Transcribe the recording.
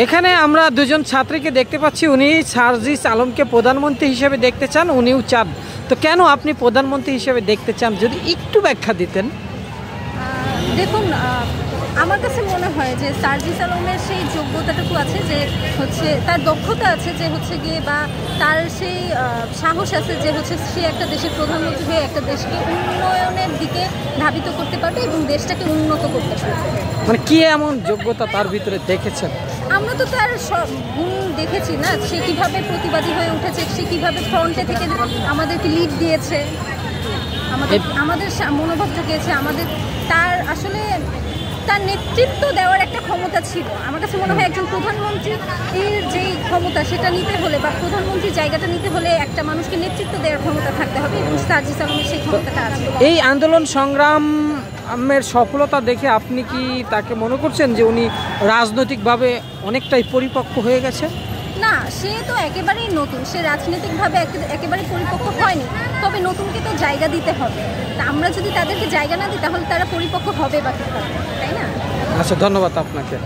এখানে আমরা দুজন ছাত্রীকে দেখতে পাচ্ছি, উনি সার্জিস আলমকে প্রধানমন্ত্রী হিসেবে দেখতে চান, উনিও চান। তো কেন আপনি প্রধানমন্ত্রী হিসেবে দেখতে চান, যদি একটু ব্যাখ্যা দিতেন। দেখুন, আমার কাছে মনে হয় যে সার্জিস আলমের সেই যোগ্যতাটুকু আছে, যে হচ্ছে তার দক্ষতা আছে, যে হচ্ছে গিয়ে বা তার সেই সাহস আছে যে হচ্ছে সে একটা দেশের প্রধানমন্ত্রী হয়ে একটা দেশকে উন্নয়নের দিকে ধাবিত করতে পারবে এবং দেশটাকে উন্নত করতে পারবে। মানে কি এমন যোগ্যতা তার ভিতরে দেখেছেন? আমরা তো তার সব গুণ দেখেছি না, সে কীভাবে প্রতিবাদী হয়ে উঠেছে, সে কীভাবে ফ্রন্টে থেকে আমাদেরকে লিড দিয়েছে, আমাদের মনোভাব জুগিয়েছে, আমাদের তার আসলে তার নেতৃত্ব দেওয়ার একটা ক্ষমতা ছিল। আমার কাছে মনে হয় একজন প্রধানমন্ত্রীর যেই ক্ষমতা সেটা নিতে হলে বা প্রধানমন্ত্রীর জায়গাটা নিতে হলে একটা মানুষকে নেতৃত্ব দেওয়ার ক্ষমতা থাকতে হবে, এবং সার্জিস আলমের সেই ক্ষমতাটা আছে। এই আন্দোলন সংগ্রামের সফলতা দেখে আপনি কি তাকে মনে করছেন যে উনি রাজনৈতিকভাবে অনেকটাই পরিপক্ক হয়ে গেছে? না, সে তো একেবারেই নতুন, সে রাজনৈতিকভাবে একেবারে পরিপক্ক হয়নি, তবে নতুনকে তো জায়গা দিতে হবে। তা আমরা যদি তাদেরকে জায়গা না দিই তাহলে তারা পরিপক্ক হবে বা কী হবে, তাই না? আচ্ছা, ধন্যবাদ আপনাকে।